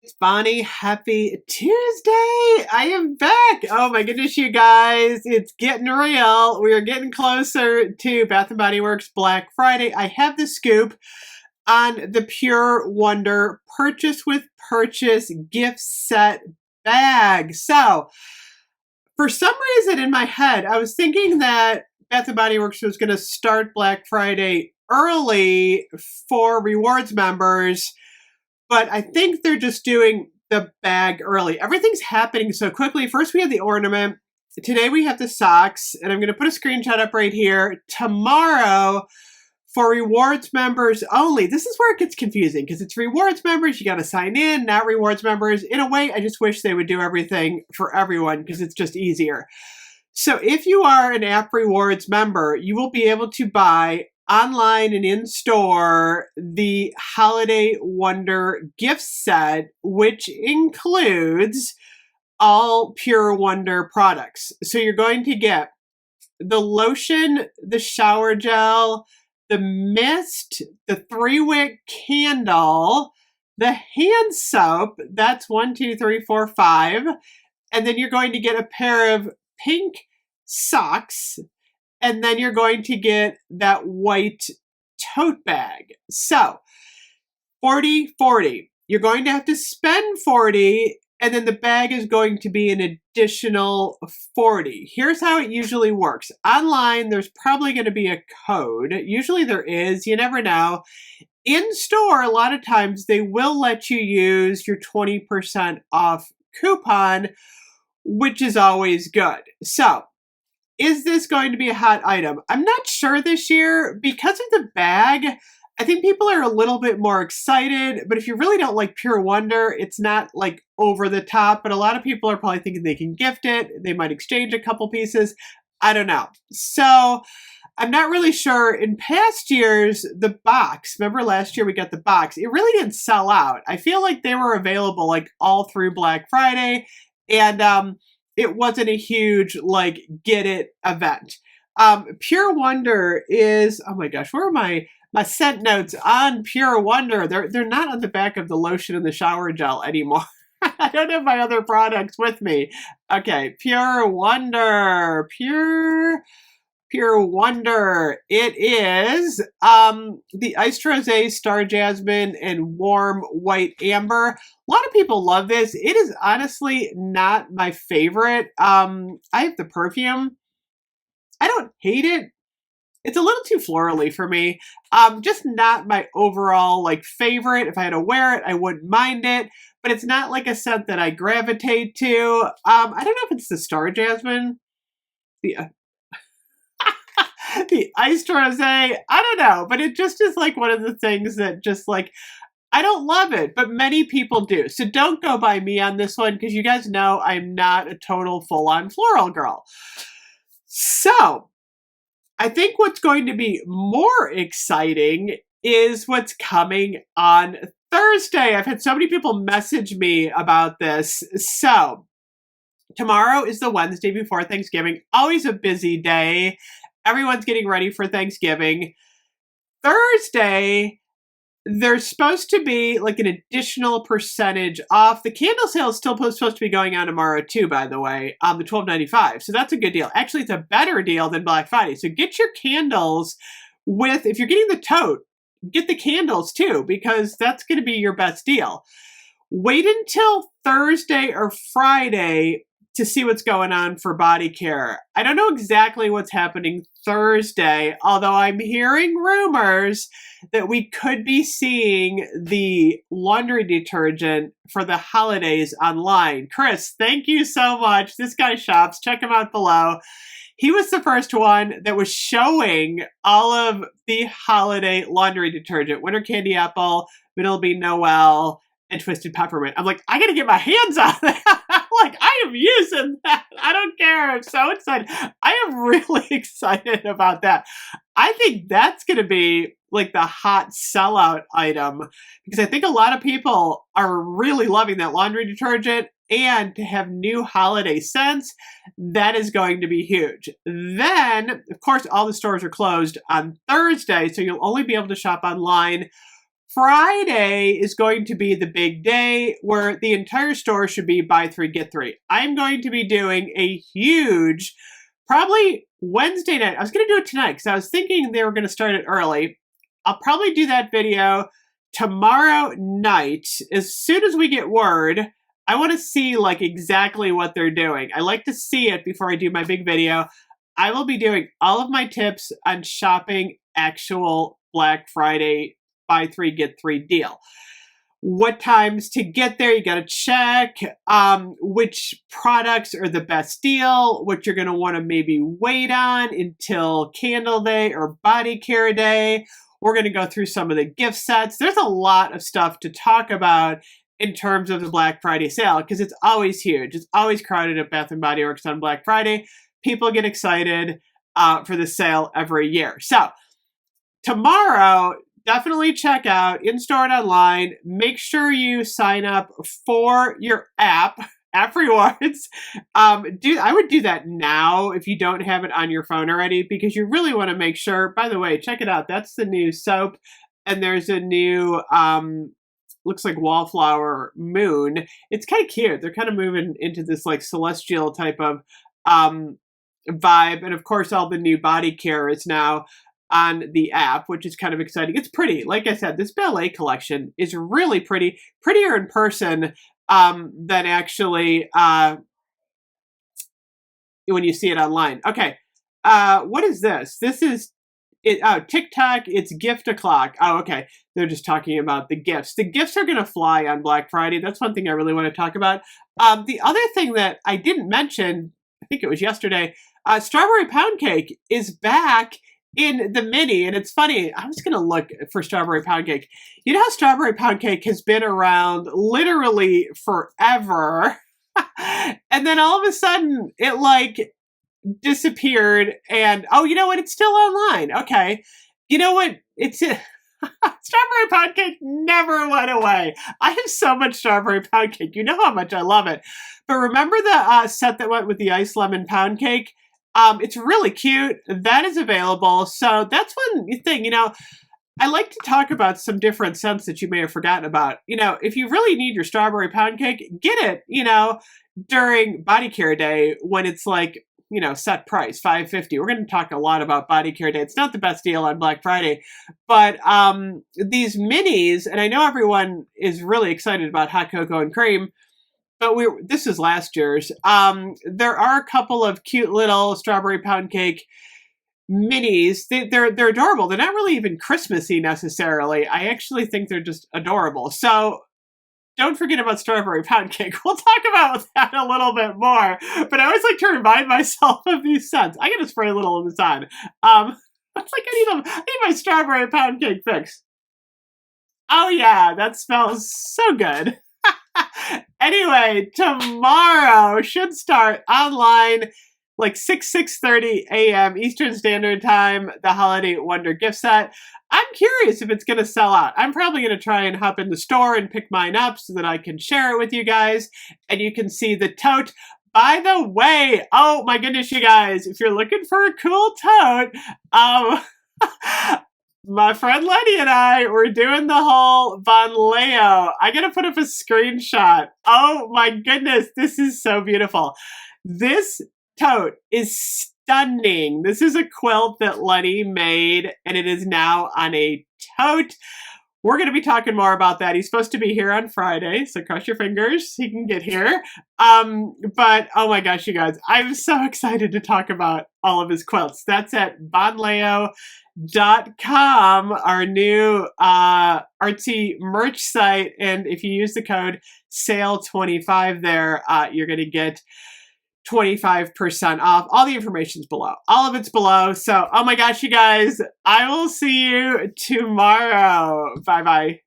It's Bonnie. Happy Tuesday. I am back. Oh my goodness, you guys. It's getting real. We are getting closer to Bath & Body Works Black Friday. I have the scoop on the Pure Wonder Purchase with Purchase gift set bag. So, for some reason in my head, I was thinking that Bath & Body Works was going to start Black Friday early for rewards members, but I think they're just doing the bag early. Everything's happening so quickly. First, we have the ornament. Today, we have the socks, and I'm going to put a screenshot up right here. Tomorrow, for rewards members only. This is where it gets confusing because it's rewards members. You got to sign in, not rewards members. In a way, I just wish they would do everything for everyone because it's just easier. So if you are an app rewards member, you will be able to buy online and in store the Holiday Wonder gift set, which includes all Pure Wonder products. So you're going to get the lotion, the shower gel, the mist, the 3-wick candle, the hand soap. That's 1, 2, 3, 4, 5. And then you're going to get a pair of pink socks. And then you're going to get that white tote bag. So 40, 40. You're going to have to spend 40, and then the bag is going to be an additional 40. Here's how it usually works. Online, there's probably going to be a code. Usually there is. You never know. In store, a lot of times they will let you use your 20% off coupon, which is always good. So, is this going to be a hot item? I'm not sure this year. Because of the bag, I think people are a little bit more excited. But if you really don't like Pure Wonder, it's not like over the top. But a lot of people are probably thinking they can gift it. They might exchange a couple pieces. I don't know. So I'm not really sure. In past years, the box, remember last year we got the box, it really didn't sell out. I feel like they were available like all through Black Friday. And it wasn't a huge, like, get it event. Pure Wonder is, oh my gosh, where are my scent notes on Pure Wonder? They're not on the back of the lotion and the shower gel anymore. I don't have my other products with me. Okay, Pure Wonder. Pure Wonder. It is the Iced Rosé, Star Jasmine, and Warm White Amber. A lot of people love this. It is honestly not my favorite. I have the perfume. I don't hate it. It's a little too florally for me. Just not my overall like favorite. If I had to wear it, I wouldn't mind it. But it's not like a scent that I gravitate to. I don't know if it's the Star Jasmine. The iced rosé, I don't know, but it just is like one of the things that just like, I don't love it, but many people do. So don't go by me on this one because you guys know I'm not a total full-on floral girl. So I think what's going to be more exciting is what's coming on Thursday. I've had so many people message me about this. So tomorrow is the Wednesday before Thanksgiving, always a busy day. Everyone's getting ready for Thanksgiving. Thursday, there's supposed to be like an additional percentage off. The candle sale is still supposed to be going on tomorrow too, by the way, the $12.95. So that's a good deal. Actually, it's a better deal than Black Friday. So get your candles with, if you're getting the tote, get the candles too, because that's going to be your best deal. Wait until Thursday or Friday to see what's going on for body care. I don't know exactly what's happening Thursday, although I'm hearing rumors that we could be seeing the laundry detergent for the holidays online. Chris, thank you so much. This guy shops. Check him out below. He was the first one that was showing all of the holiday laundry detergent. Winter Candy Apple, Vanilla Bean Noel, and Twisted Peppermint. I'm like, I gotta get my hands on that. Like, I am using that. I don't care. I'm so excited. I am really excited about that. I think that's going to be like the hot sellout item because I think a lot of people are really loving that laundry detergent, and to have new holiday scents, that is going to be huge. Then, of course, all the stores are closed on Thursday, so you'll only be able to shop online Friday is going to be the big day where the entire store should be buy three, get three. I'm going to be doing a huge, probably Wednesday night. I was going to do it tonight because I was thinking they were going to start it early. I'll probably do that video tomorrow night. As soon as we get word, I want to see like exactly what they're doing. I like to see it before I do my big video. I will be doing all of my tips on shopping actual Black Friday buy three, get three deal. What times to get there, you got to check which products are the best deal, what you're going to want to maybe wait on until candle day or body care day. We're going to go through some of the gift sets. There's a lot of stuff to talk about in terms of the Black Friday sale because it's always huge. It's always crowded at Bath & Body Works on Black Friday. People get excited for the sale every year. So tomorrow, definitely check out in-store and online. Make sure you sign up for your app rewards. I would do that now if you don't have it on your phone already because you really want to make sure. By the way, check it out. That's the new soap. And there's a new, looks like wallflower moon. It's kind of cute. They're kind of moving into this like celestial type of vibe. And of course, all the new body care is now on the app, which is kind of exciting. It's pretty. Like I said, this ballet collection is really pretty, prettier in person than actually when you see it online. Okay, what is this? This is TikTok. It's gift o'clock. Oh, okay. They're just talking about the gifts. The gifts are going to fly on Black Friday. That's one thing I really want to talk about. The other thing that I didn't mention, I think it was yesterday, strawberry pound cake is back in the mini, and it's funny, I was going to look for strawberry pound cake. You know how strawberry pound cake has been around literally forever, and then all of a sudden, it like disappeared, and oh, you know what? It's still online. Okay. You know what? It's strawberry pound cake never went away. I have so much strawberry pound cake. You know how much I love it. But remember the set that went with the ice lemon pound cake? It's really cute. That is available. So that's one thing, you know, I like to talk about some different scents that you may have forgotten about. You know, if you really need your strawberry pound cake, get it, you know, during body care day when it's like, you know, set price, $5.50. We're going to talk a lot about body care day. It's not the best deal on Black Friday, but these minis, and I know everyone is really excited about hot cocoa and cream, but this is last year's. There are a couple of cute little strawberry pound cake minis. They're adorable. They're not really even Christmassy necessarily. I actually think they're just adorable. So don't forget about strawberry pound cake. We'll talk about that a little bit more. But I always like to remind myself of these scents. I gotta spray a little of this on. It's like I need my strawberry pound cake fix. Oh yeah, that smells so good. Anyway, tomorrow should start online like 6:30 a.m. Eastern Standard Time, the Holiday Wonder gift set. I'm curious if it's going to sell out. I'm probably going to try and hop in the store and pick mine up so that I can share it with you guys and you can see the tote. By the way, oh my goodness, you guys, if you're looking for a cool tote, my friend Lenny and I were doing the whole Von Leo. I gotta put up a screenshot. Oh my goodness, this is so beautiful. This tote is stunning. This is a quilt that Lenny made, and it is now on a tote. We're going to be talking more about that. He's supposed to be here on Friday, so cross your fingers he can get here. But oh my gosh, you guys, I'm so excited to talk about all of his quilts. That's at bonleo.com, our new artsy merch site. And if you use the code SALE25 there, you're going to get 25% off. All the information's below. All of it's below. So, oh my gosh, you guys, I will see you tomorrow. Bye-bye.